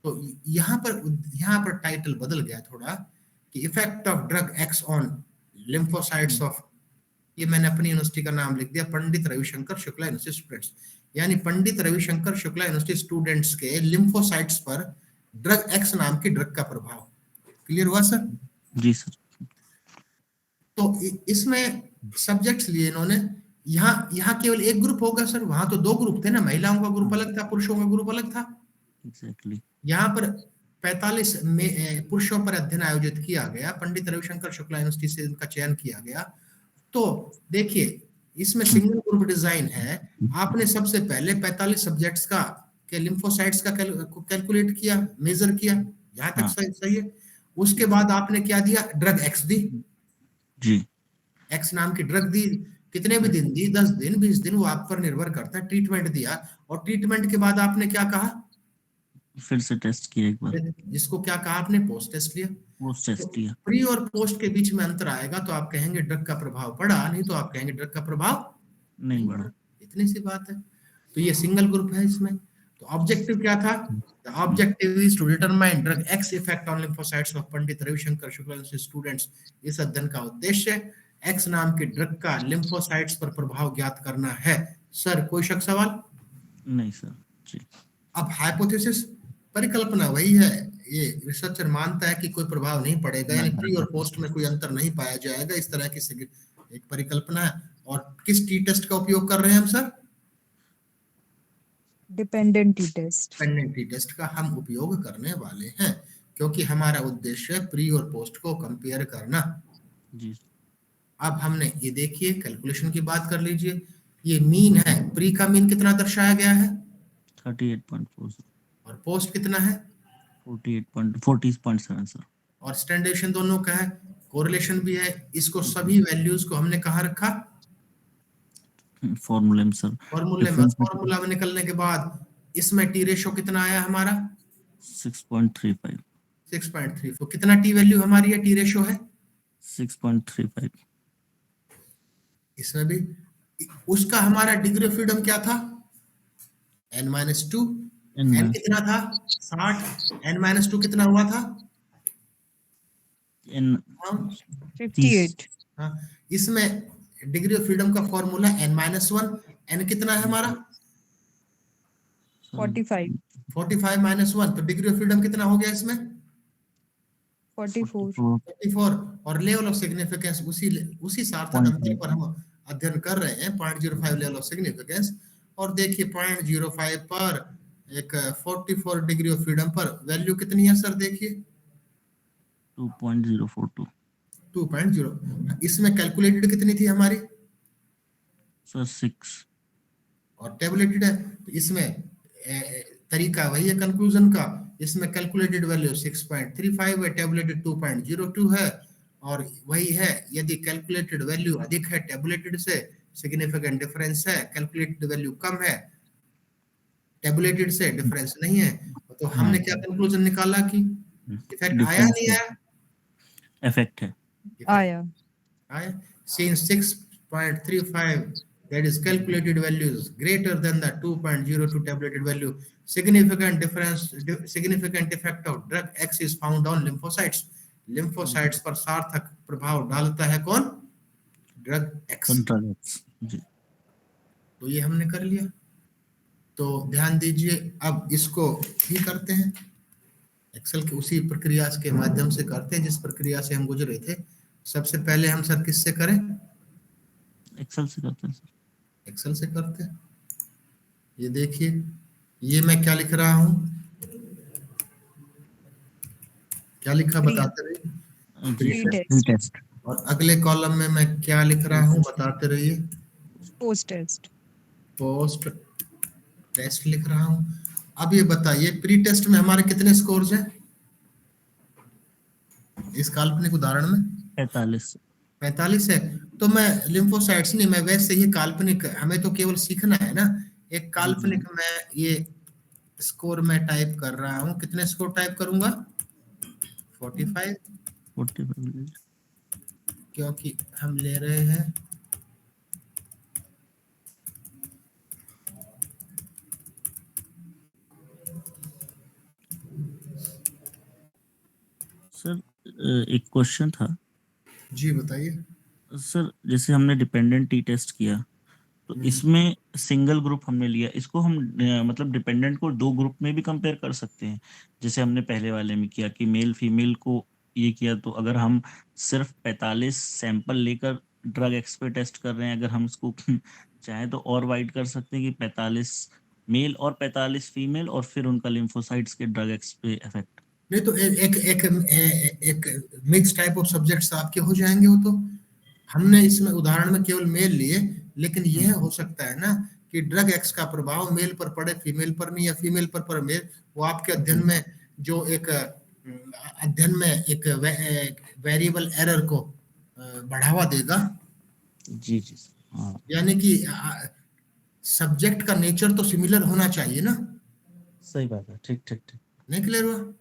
तो यहाँ पर टाइटल बदल गया थोड़ा कि effect of drug x on lymphocytes of, ये मैंने अपनी यूनिवर्सिटी का नाम लिख दिया, पंडित रविशंकर शुक्ला यूनिवर्सिटी स्टूडेंट्स, यानी पंडित रविशंकर शुक्ला यूनिवर्सिटी स्टूडेंट्स के लिम्फोसाइट्स पर ड्रग एक्स नाम की ड्रग का प्रभाव। क्लियर हुआ सर? जी सर। तो इसमें सब्जेक्ट्स लिए इन्होंने, यहाँ केवल एक ग्रुप होगा सर, वहां तो 2 ग्रुप थे ना, महिलाओं का ग्रुप अलग था, पुरुषों का ग्रुप अलग था। एग्जैक्टली। यहाँ पर 45 में पुरुषों पर अध्ययन आयोजित किया गया, पंडित रविशंकर शुक्ला यूनिवर्सिटी से इनका चयन किया गया। तो देखिए इसमें सिंगल ग्रुप डिजाइन है, आपने सबसे पहले 45 सब्जेक्ट्स का के लिम्फोसाइट्स का कैलकुलेट किया, मेजर किया, यहाँ तक सही है। उसके बाद आपने क्या दिया, ड्रग एक्स दी, जी, एक्स नाम की ड्रग दी, कितने भी दिन दी, 10 दिन 20 दिन, वो आप पर निर्भर करता है। ट्रीटमेंट दिया, और ट्रीटमेंट के बाद आपने क्या कहा, फिर से टेस्ट किया एक बार, जिसको क्या कहा आपने, पोस्ट टेस्ट लिया। पोस्ट टेस्ट किया। प्री और पोस्ट के बीच में अंतर आएगा तो आप कहेंगे ड्रग का प्रभाव पड़ा, नहीं तो आप कहेंगे ड्रग का प्रभाव नहीं बढ़ा। इतनी सी बात है। तो ये सिंगल ग्रुप है इसमें। तो ऑब्जेक्टिव क्या था, the objective is to determine drug X effect on lymphocytes of Pandit Ravishankar Shukla students. इस अध्ययन का उद्देश्य एक्स नाम की ड्रग का लिम्फोसाइट्स पर प्रभाव ज्ञात करना है। सर कोई शक सवाल? नहीं सर। जी। अब हाइपोथेसिस, परिकल्पना वही है, ये रिसर्चर मानता है कि कोई प्रभाव नहीं पड़ेगा, यानी प्री और पोस्ट में कोई अंतर नहीं पाया जाएगा, इस तरह की एक परिकल्पना है। और किस टी टेस्ट का उपयोग कर रहे हैं हम sir? Dependent T test. Dependent T test का हम उपयोग करने वाले हैं, क्योंकि हमारा उद्देश्य है प्री और पोस्ट को कंपेयर करना। जी। अब हमने ये देखिए कैलकुलेशन की बात कर लीजिए, ये मीन है, प्री का मीन कितना दर्शाया गया है, 38.4 और पोस्ट कितना है, 40.7 सर। और स्टैंडर्डेशन दोनों का है, कोरिलेशन भी है। इसको सभी वैल्यूज को हमने कहाँ रखा, फॉर्मूले में सर। फॉर्मूले में। फॉर्मूला में निकलने के बाद इसमें टी रेशो कितना आया हमारा, 6.35। 6.3। तो कितना टी वैल्यू हमारी है, टी रेशो है 6.35। इसमें भी उसका हमारा डिग्री ऑफ फ्रीडम क्या था, n-2, n कितना था 60, n-2 कितना हुआ था, 58। हाँ, इसमें डिग्री ऑफ फ्रीडम का फॉर्मूला n-1, n कितना है हमारा 45। 45 - 1, तो डिग्री ऑफ फ्रीडम कितना हो गया इसमें 44। और लेवल ऑफ सिग्निफिकेंस उसी सार्थक अंतर पर हम अध्ययन कर रहे हैं, 0.05 लेवल ऑफ सिग्निफिकेंस। और देखिए 0.05 पर एक 44 डिग्री ऑफ फ्रीडम पर वैल्यू कितनी है सर? देखिए 2.042 2.0। इसमें कैलकुलेटेड कितनी थी हमारी? सर 6। और टेबुलेटेड है तो इसमें तरीका वही है कंक्लूजन का। इसमें कैलकुलेटेड वैल्यू 6.35 है, टेबुलेटेड 2.02 है। और वही है, यदि कैलकुलेटेड वैल्यू अधिक है टेबुलेटेड से, सिग्निफिकेंट डिफरेंस है। कैलकुलेटेड वैल्यू कम है टेबुलेटेड से, डिफरेंस नहीं है। तो हमने क्या कंक्लूजन निकाला कि इफेक्ट आया नहीं आया? इफेक्ट है। आया। आया। Since 6.35 that is calculated value is greater than the 2.02 tabulated value, significant effect of drug X is found on lymphocytes. lymphocytes पर सार्थक प्रभाव डालता है कौन? Drug X। कंट्रोल्स जी। तो ये हमने कर लिया। तो ध्यान दीजिए, अब इसको भी करते हैं एक्सेल के उसी प्रक्रिया के माध्यम से करते हैं जिस प्रक्रिया से हम गुजरे थे। सबसे पहले हम सर किससे करें? एक्सेल से करते हैं सर। एक्सेल से करते हैं। ये देखिए, ये मैं क्या लिख रहा हूं, क्या लिखा बताते रहिए। जी Pre-test. टेस्ट। और अगले कॉलम में मैं क्या लिख रहा हूं बताते रहिए। Post test. पोस्ट टेस्ट लिख रहा हूं। अब ये बताइए, प्री टेस्ट में हमारे कितने स्कोर्स हैं इस काल्पनिक उदाहरण में? 45। 45 है। तो मैं लिम्फोसाइट्स नहीं, मैं वैसे ही काल्पनिक, हमें तो केवल सीखना है ना। एक काल्पनिक मैं ये स्कोर में टाइप कर रहा हूं। कितने स्कोर टाइप करूंगा? 45, 45। क्योंकि हम ले रहे हैं सर एक क्वेश्चन था। जी बताइए। सर जैसे हमने डिपेंडेंट टी टेस्ट किया तो इसमें सिंगल ग्रुप हमने लिया, इसको हम मतलब डिपेंडेंट को दो ग्रुप में भी कंपेयर कर सकते हैं जैसे हमने पहले वाले में किया कि मेल फीमेल को ये किया। तो अगर हम सिर्फ 45 सैंपल लेकर ड्रग एक्स पे टेस्ट कर रहे हैं, अगर हम इसको चाहें तो और वाइड कर सकते हैं कि 45 मेल और 45 फीमेल और फिर उनका लिम्फोसाइट्स के ड्रग एक्स पे इफेक्ट। नहीं तो एक मिक्स टाइप ऑफ सब्जेक्ट्स आपके हो जाएंगे। वो तो हमने इसमें उदाहरण में केवल मेल लिए, लेकिन यह हो सकता है ना कि ड्रग एक्स का प्रभाव मेल पर पड़े, फीमेल पर नहीं, या फीमेल पर मेल। वो आपके अध्ययन में जो एक अध्ययन में एक वेरिएबल एरर को बढ़ावा देगा। जी जी हाँ यानी कि सब्जेक्ट का नेचर तो सिमिलर होना चाहिए ना। सही बात है। ठीक ठीक ठीक। नहीं क्लियर हुआ?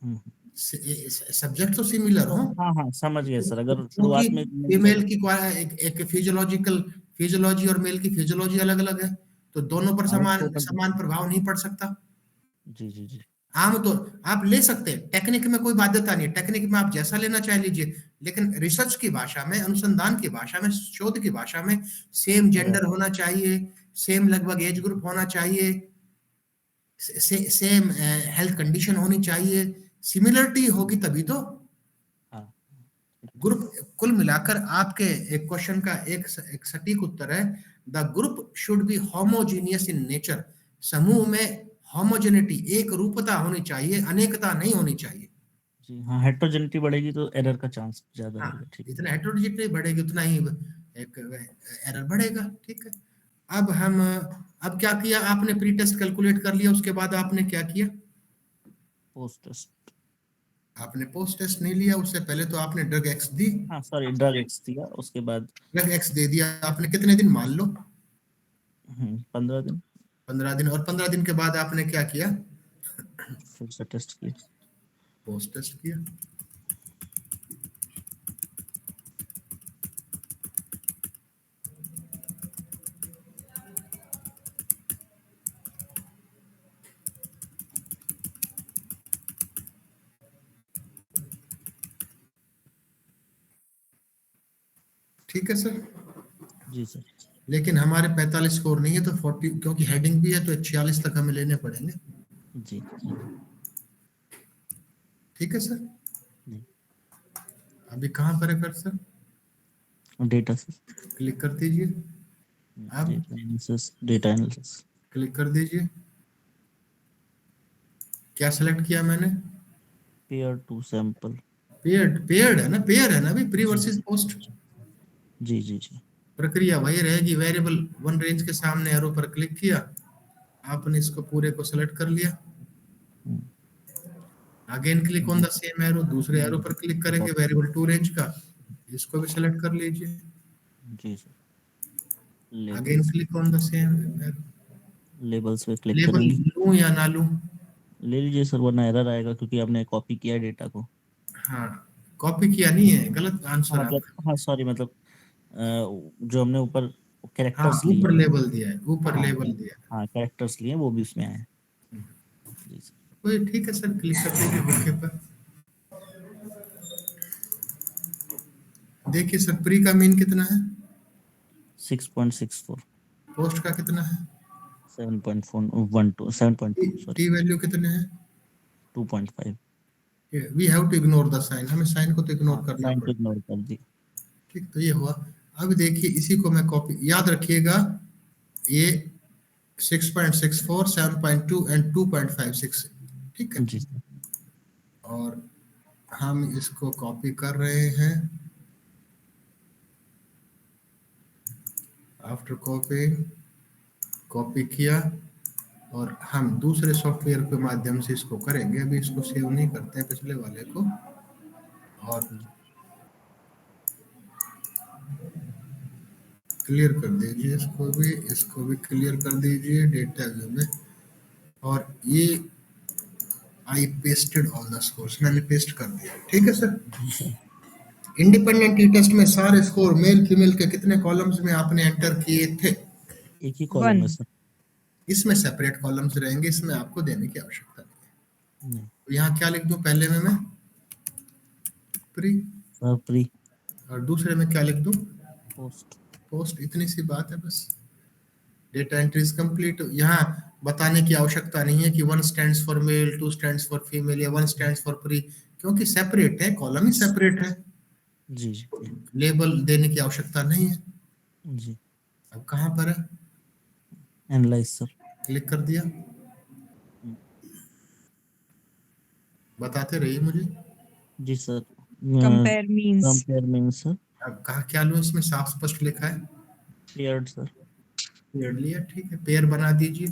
हम्म। सब्जेक्ट तो सिमिलर हो, हाँ हाँ समझ गए सर। अगर क्योंकि शुरुआत में फीमेल की एक फिजियोलॉजी और मेल की फिजियोलॉजी अलग अलग है। तो दोनों पर हाँ एक समान टोटल। समान प्रभाव नहीं पड़ सकता। जी जी जी आम तो आप ले सकते हैं, टेक्निक में कोई बाध्यता नहीं है, टेक्निक में आप जैसा लेना चाहे लीजिए। लेकिन रिसर्च की भाषा में, अनुसंधान की भाषा में, शोध की भाषा में सेम जेंडर होना चाहिए, सेम लगभग एज ग्रुप होना चाहिए, सेम हेल्थ कंडीशन होनी चाहिए। सिमिलरिटी होगी तभी तो। हाँ ग्रुप, कुल मिलाकर आपके एक क्वेश्चन का एक सटीक उत्तर है, the group should be homogeneous in nature. समूह में होमोजेनिटी, एक रूपता होनी चाहिए, अनेकता नहीं होनी चाहिए। जी हाँ। हेट्रोजेनिटी बढ़ेगी तो एरर का चांस ज्यादा हाँ, रहेगा। ठीक। जितना हेट्रोजेनिटी बढ़ेगी उतना ही एक एरर बढ़ेगा। ठीक है। अब हम, अब क्या किया आपने? प्री टेस्ट कैलकुलेट कर लिया, उसके बाद आपने क्या किया? Post test. आपने पोस्ट टेस्ट नहीं लिया, उससे पहले तो आपने ड्रग एक्स दी। हाँ सॉरी ड्रग एक्स दिया उसके बाद। ड्रग एक्स दे दिया आपने, कितने दिन मान लो? 15 दिन। 15 दिन। और 15 दिन के बाद आपने क्या किया? फिर से टेस्ट किया। पोस्ट टेस्ट किया। ठीक है सर। जी सर। लेकिन हमारे 45 स्कोर नहीं है तो 40, क्योंकि हेडिंग भी है तो 46 तक हमें लेने पड़ेंगे। जी ठीक है सर। जी। अभी कहाँ पर है कर्सर? Data sir. क्लिक कर दीजिए। अब data analysis. Data analysis. Click कर दीजिए। क्या सेलेक्ट किया मैंने? Pair to sample. पेयर्ड है ना, पेयर है ना अभी, प्री वर्सेस पोस्ट। जी जी जी। प्रक्रिया वही रहेगी, वेरिएबल वन रेंज के सामने एरो पर क्लिक किया, आपने इसको पूरे को सेलेक्ट कर लिया। हम्म, अगेन क्लिक ऑन जी द सेम एरो, दूसरे एरो पर क्लिक करेंगे वेरिएबल टू रेंज का, इसको भी सेलेक्ट कर लीजिए। जी sir. Again labels, click on the same arrow. Labels पे क्लिक लेबल करेंगे। लूं या ना लूं? ले लीजिए सर, वरना एरर आएगा क्योंकि आपने कॉपी किया डेटा को। हाँ, कॉपी किया नहीं है, गलत आंसर हाँ मतलब, आपका। हाँ सॉरी, मतलब जो हमने ऊपर हाँ, कैरेक्टर्स लिए ऊपर हैं। लेबल दिया है, ऊपर हाँ लेबल दिया है। हाँ, कैरेक्टर्स लिए हैं, वो भी उसमें आए हैं। जी सर। कोई ठीक है सर, क्लिक कर दीजिए ओके पर। देखिए सर, प्री का मीन कितना है, 6.64। पोस्ट का कितना है, 7.412, 7.2 सॉरी, टी वैल्यू कितने हैं। 2.5। We have to ignore the sign, हमें साइन को तो हाँ, इग्नोर करना साइन को पड़ेगा। इग्नोर कर दी। ठीक, तो ये हुआ। अब देखिए इसी को मैं कॉपी, याद रखिएगा ये 6.64, 7.2 एंड 2.56, ठीक है। जी सर। और हम इसको कॉपी कर रहे हैं। आफ्टर कॉपी किया, और हम दूसरे सॉफ्टवेयर के माध्यम से इसको करेंगे, अभी इसको सेव नहीं करते हैं पिछले वाले को, और क्लियर कर दीजिए इसको भी क्लियर कर दीजिए डेटा व्यू में। और ये आई पेस्टेड ऑल द स्कोर्स, मैंने पेस्ट कर दिया, ठीक है सर। जी सर। इंडिपेंडेंट टी टेस्ट में सारे स्कोर मेल फीमेल के कितने कॉलम्स में आपने एंटर किए थे? एक ही कॉलम वन। में सर। इसमें सेपरेट कॉलम्स रहेंगे, इसमें आपको देने की आवश्यकता नहीं है। नहीं तो यहाँ क्या लिख दूं, पहले में मैं प्री, सर, प्री और दूसरे में क्या लिख दूं, पोस्ट। पोस्ट। इतनी सी बात है बस। Data entry is complete. यहाँ बताने की आवश्यकता नहीं है कि one stands for male, two stands for female, या वन स्टैंड्स फॉर प्री, क्योंकि सेपरेट है, कॉलम ही सेपरेट है। जी जी जी लेबल देने की आवश्यकता नहीं है। जी। अब कहाँ पर है, एनालाइज सर। क्लिक कर दिया, बताते रहिए मुझे। जी sir. Compare means. Compare means sir. अब कहा क्या लूं, इसमें साफ स्पष्ट लिखा है पेयर्ड सर। पेयर लिया, ठीक है, पेयर बना दीजिए।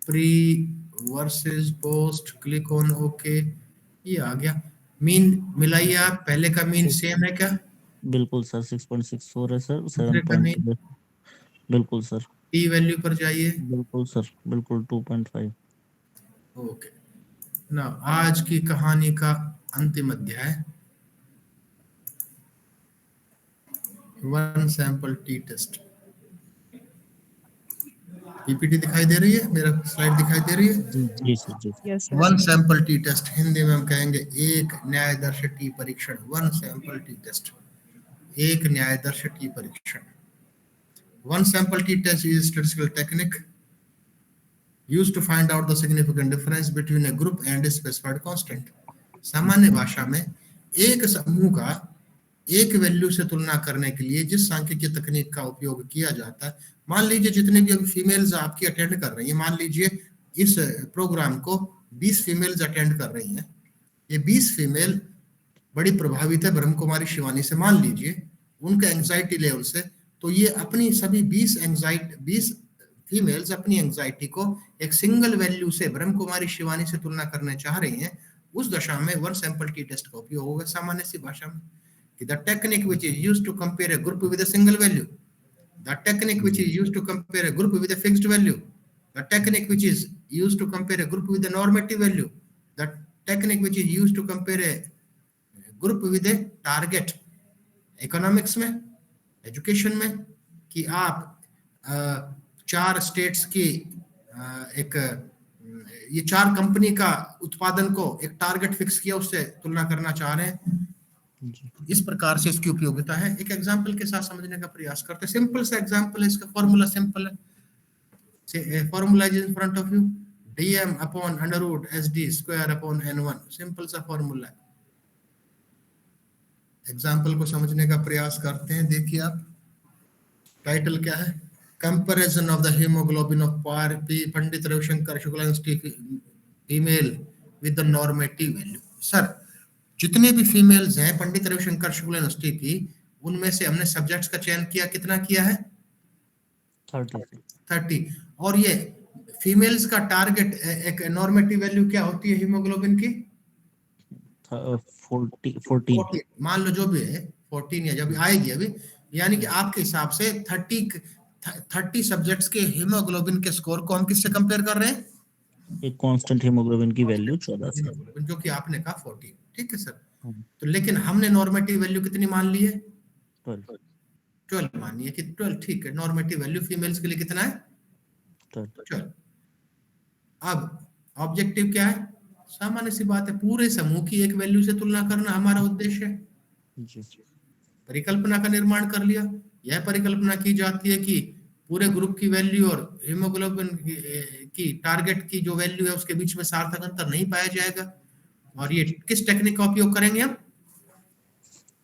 Pre versus post, click on okay, ये आ गया। मीन मिलाइए आप, पहले का मीन सेम है क्या, बिल्कुल सर, 6.64 है सर, दूसरे का मीन, 7.2। बिल्कुल सर। टी वैल्यू पर जाइए, बिल्कुल सर, बिल्कुल 2.5। ओके ना। आज की कहानी का अंतिम अध्याय, one sample T test. PPT दिखाई दे रही है, मेरा स्लाइड दिखाई दे रही है। जी जी सर, जी। Yes sir. One sample T test, Hindi में हम कहेंगे एक न्यायदर्श टी परीक्षण। वन सैंपल टी टेस्ट, एक न्यायदर्श टी परीक्षण। One sample T test is statistical technique used to find out the significant difference between a group and a specified constant। सामान्य भाषा में एक समूह का एक वैल्यू से तुलना करने के लिए जिस सांख्यिकीय तकनीक का उपयोग किया जाता है, मान लीजिए जितने भी अभी फीमेल्स आपकी अटेंड कर रही हैं, मान लीजिए इस प्रोग्राम को 20 फीमेल्स अटेंड कर रही हैं, ये 20 फीमेल बड़ी प्रभावित है ब्रह्म कुमारी शिवानी से, मान लीजिए उनका एंजाइटी लेवल से, तो ये अपनी सभी 20 फीमेल्स अपनी एंजाइटी को एक सिंगल वैल्यू से ब्रह्म कुमारी शिवानी से तुलना करने चाह रही हैं। उस दशा में वन सैंपल टी टेस्ट का उपयोग होगा, सामान्य सी भाषा में कि the technique which is used to compare a group with a single value, the technique which is used to compare a group with a fixed value, the technique which is used to compare a group with a normative value, the technique which is used to compare a group with a target. Economics में, एजुकेशन में, कि आप चार स्टेट्स की एक ये चार कंपनी का उत्पादन को एक टारगेट फिक्स किया, उससे तुलना करना चाह रहे हैं। जी इस प्रकार से इसकी उपयोगिता है। एक एग्जांपल के साथ समझने का प्रयास करते हैं। सिंपल सा एग्जांपल है, इसका फॉर्मूला सिंपल है। Formula is in front of you, dm upon under root sd square upon n1, simple सा फॉर्मूला है। एग्जाम्पल को समझने का प्रयास करते हैं। देखिए आप, टाइटल क्या है, comparison of the haemoglobin of Pandit Ravishankar Shukla institute female with the normative value. Sir जितने भी फीमेल्स हैं पंडित रविशंकर शुक्ल यूनिवर्सिटी की, उनमें से हमने सब्जेक्ट्स का चयन किया, कितना किया है? 30 30। और ये फीमेल्स का टारगेट एक नॉर्मेटिव वैल्यू क्या होती है हीमोग्लोबिन की? 14 14, मान लो जो भी है 14 या जब आएगी अभी, यानी कि आपके हिसाब से 30 सब्जेक्ट्स के हीमोग्लोबिन के स्कोर को हम किससे कंपेयर कर रहे हैं? एक कांस्टेंट हीमोग्लोबिन की वैल्यू 14 से। हीमोग्लोबिन जो कि आपने कहा 14, ठीक है सर। हम्म, तो लेकिन हमने नॉर्मेटिव वैल्यू कितनी मान ली है? 12 12 मानी है कि 12, ठीक है। नॉर्मेटिव वैल्यू फीमेल्स के लिए कितना है? 12। 12। अब ऑब्जेक्टिव क्या है? सामान्य सी बात है, पूरे समूह की एक वैल्यू से तुलना करना हमारा उद्देश्य है। जी परिकल्पना का निर्माण कर लिया। यह परिकल्पना की जाती है कि पूरे ग्रुप की वैल्यू और हीमोग्लोबिन की टारगेट की जो वैल्यू है उसके बीच में सार्थक अंतर नहीं पाया जाएगा। और ये किस टेक्निक का उपयोग करेंगे हम?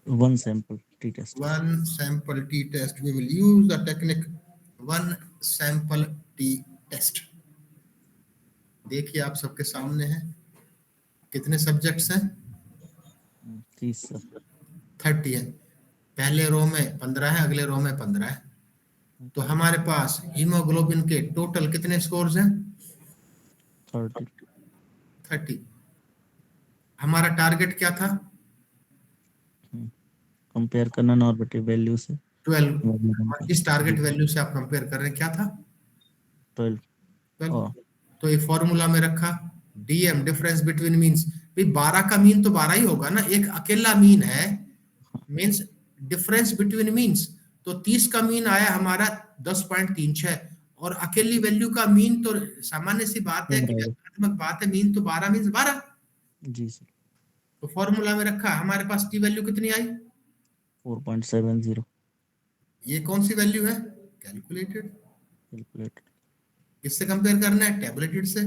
One sample T test. One sample T test. We will use the technique one sample T test. देखिए आप सबके सामने है, कितने सब्जेक्ट्स हैं? 30 सर। 30 है। पहले रो में 15 है, अगले रो में 15 है। तो हमारे पास हीमोग्लोबिन के टोटल कितने स्कोर्स हैं? 30। 30। हमारा टारगेट क्या था? कंपेयर करना नॉर्मेटिव वैल्यू से। 12। इस टारगेट वैल्यू से आप कंपेयर कर रहे हैं, क्या था? 12। 12। तो ये फॉर्मूला में रखा डीएम, डिफरेंस बिटवीन मीन्स। भाई 12 का मीन तो 12 ही होगा ना, एक अकेला मीन है, मीन्स डिफरेंस बिटवीन मीन्स। तो 30 का मीन आया हमारा 10.36, और अकेली वैल्यू का मीन तो सामान्य सी बात है कि व्यावहारिक बात है, मीन तो 12 मीन्स 12। जी सर। तो फॉर्मूला में रखा, हमारे पास टी वैल्यू कितनी आई? 4.70। ये कौन सी वैल्यू है? कैलकुलेटेड। कैलकुलेटेड। किससे कंपेयर करना है? टेबलेटेड से।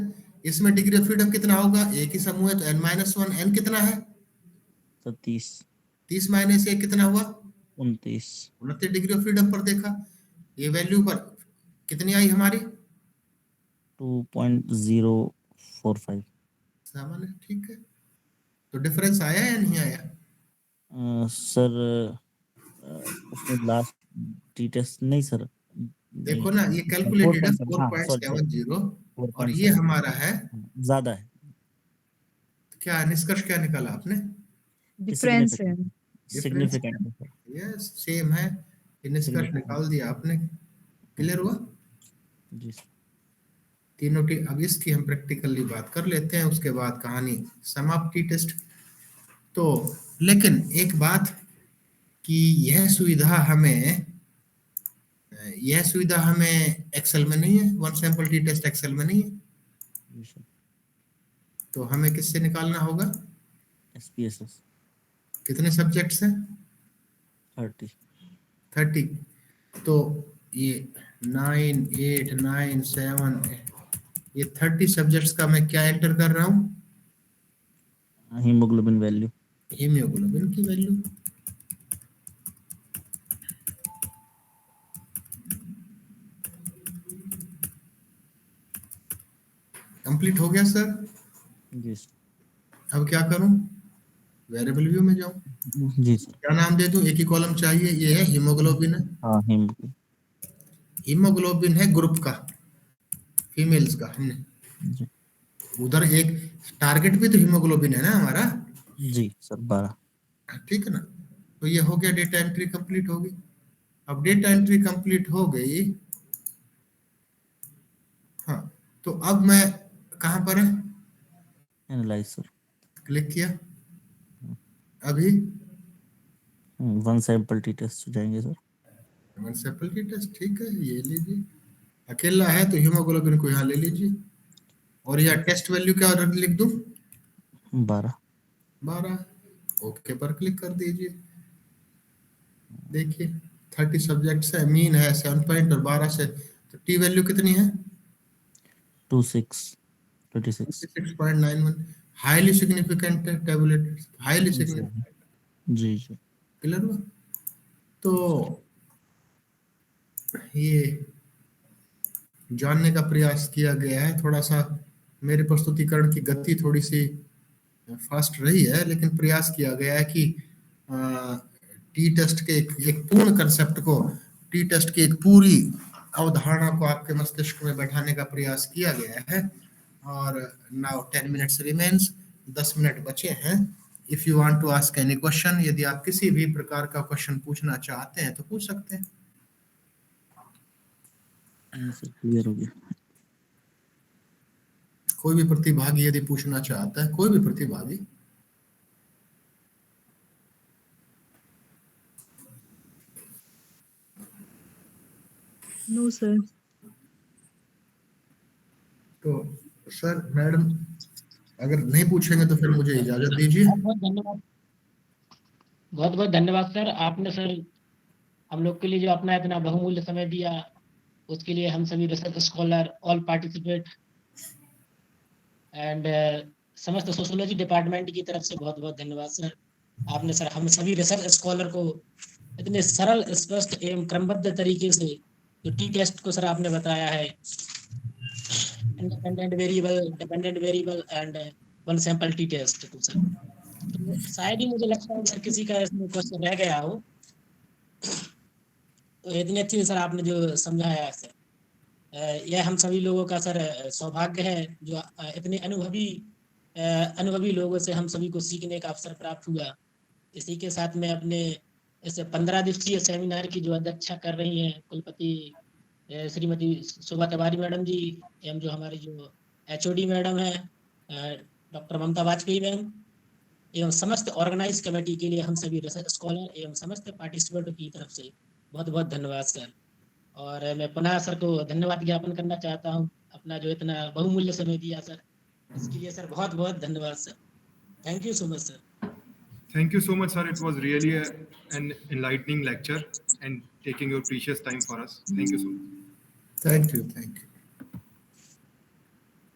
इसमें डिग्री ऑफ फ्रीडम कितना होगा? एक ही समूह है तो n-1। n कितना है? 30। 30 माइनस 1 कितना हुआ? 29। 29 डिग्री ऑफ फ्रीडम पर देखा, ये वैल्यू पर कितनी आई हमारी? 2.045। सामान्य, ठीक है। तो डिफरेंस आया या नहीं आया? सर उसमें लास्ट टी टेस्ट नहीं सर। देखो नहीं, ना, ये कैलकुलेटेड है 4.7। हाँ सॉरी सॉरी। 4.70, और ये 4.7 हमारा है। ज्यादा है। क्या निष्कर्ष क्या निकाला आपने? डिफरेंस है। डिफरेंस है। सिग्निफिकेंट है सर। यस, सेम है। ये निष्कर्ष सिग्निफिकेंट। निकाल दिया आपने। क्लियर हुआ? जी सर। तीनों टी, अब इसकी हम प्रैक्टिकली बात कर लेते हैं, उसके बाद कहानी समाप्ति टेस्ट। तो लेकिन एक बात कि यह सुविधा हमें एक्सेल में नहीं है, one sample T test excel में नहीं है। जी सर। तो हमें किससे निकालना होगा? SPSS। कितने सब्जेक्ट्स हैं? 30। 30। तो ये 9, 8, 9, 7, ये 30 सब्जेक्ट्स का मैं क्या एंटर कर रहा हूँ? Haemoglobin value. हीमोग्लोबिन की वैल्यू। कंप्लीट हो गया सर। जी सर। अब क्या करूं? वेरिएबल व्यू में जाऊं। जी सर। क्या नाम दे दूं? एक ही कॉलम चाहिए। ये है हीमोग्लोबिन है। हाँ हीमोग्लोबिन। हीमोग्लोबिन है ग्रुप का, फीमेल्स का। हमने जी उधर एक टारगेट भी तो हीमोग्लोबिन है ना हमारा। जी सर 12। ठीक है ना? तो ये हो गया, डेटा एंट्री कंप्लीट होगी। अब डेटा एंट्री कंप्लीट हो गई। हाँ, तो अब मैं कहाँ पर है? Analyse sir. क्लिक किया। अभी वन सैंपल टी टेस्ट जाएंगे सर। वन सैंपल की टेस्ट, ठीक है, ये लीजिए। अकेला है तो हीमोग्लोबिन को यहाँ ले लीजिए, और यहाँ टेस्ट वैल्यू क्या लिख दूं? 12। 12। ओके पर क्लिक कर दीजिए। देखिए 30 सब्जेक्ट्स है, मीन है 7 पॉइंट, और 12 से तो टी वैल्यू कितनी है? 26। 6.91। हाईली सिग्निफिकेंट है, टेबलेट हाईली जी सिग्निफिकेंट। जी। क्लियर हुआ? तो ये जानने का प्रयास किया गया है थोड़ा सा मेरे प्रस्तुतिकरण की गति थोड़ी सी फास्ट रही है, लेकिन प्रयास किया गया है कि टी टेस्ट के एक पूर्ण कंसेप्ट को, टी टेस्ट की एक पूरी अवधारणा को आपके मस्तिष्क में बैठाने का प्रयास किया गया है। और नाउ 10 मिनट्स रिमेन्स, 10 मिनट बचे हैं। If you want to ask any question, यदि आप किसी भी प्रकार का क्वेश्चन पूछना चाहते हैं तो पूछ सकते हैं। सर क्लियर हो गया। कोई भी प्रतिभागी यदि पूछना चाहता है, कोई भी प्रतिभागी। No sir. तो सर, मैडम अगर नहीं पूछेंगे तो फिर मुझे इजाजत दीजिए। बहुत धन्यवाद, बहुत बहुत धन्यवाद सर। आपने सर हम लोग के लिए जो अपना इतना बहुमूल्य समय दिया, उसके लिए हम सभी research scholar, all participate and समस्त सोशियोलॉजी डिपार्टमेंट की तरफ से बहुत बहुत धन्यवाद सर। आपने सर हम सभी रिसर्च स्कॉलर को इतने सरल, स्पष्ट एवं क्रमबद्ध तरीके से जो टी टेस्ट को सर आपने बताया है, independent variable, dependent variable and one sample T test, तो सर तो शायद ही मुझे लगता है सर किसी का इसमें क्वेश्चन रह गया हो। तो इतनी अच्छी सर आपने जो समझाया है सर, यह हम सभी लोगों का सर सौभाग्य है जो इतने अनुभवी लोगों से हम सभी को सीखने का अवसर प्राप्त हुआ। इसी के साथ में अपने इस 15 दिवसीय सेमिनार की जो अध्यक्षता कर रही हैं कुलपति श्रीमती शोभा तिवारी मैडम जी, एवं जो हमारी जो एचओडी मैडम है डॉक्टर ममता वाजपेयी मैम, एवं समस्त ऑर्गेनाइज कमेटी के लिए हम सभी रिसर्च स्कॉलर एवं समस्त पार्टिसिपेंटों की तरफ से बहुत बहुत धन्यवाद सर। और मैं पुनः सर को धन्यवाद ज्ञापन करना चाहता हूँ, अपना जो इतना बहुमूल्य समय दिया सर, इसके लिए सर बहुत बहुत धन्यवाद sir. Thank you so much sir. Thank you so much, sir. It was really an enlightening lecture and taking your precious time for us. Thank you so much. Thank you, thank you.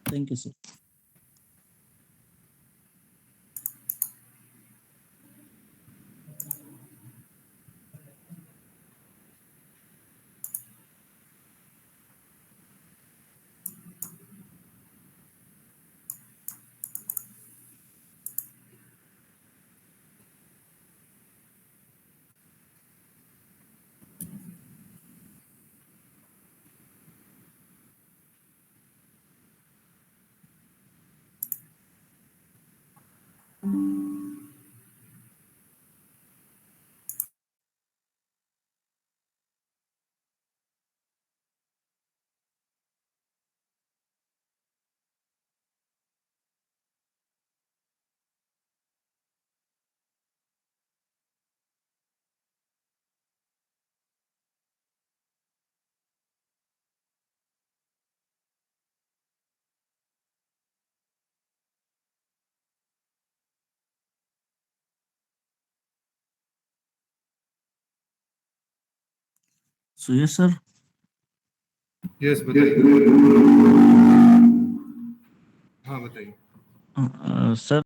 Thank you sir. So yes sir. Yes, बताइए। हाँ बताइए। सर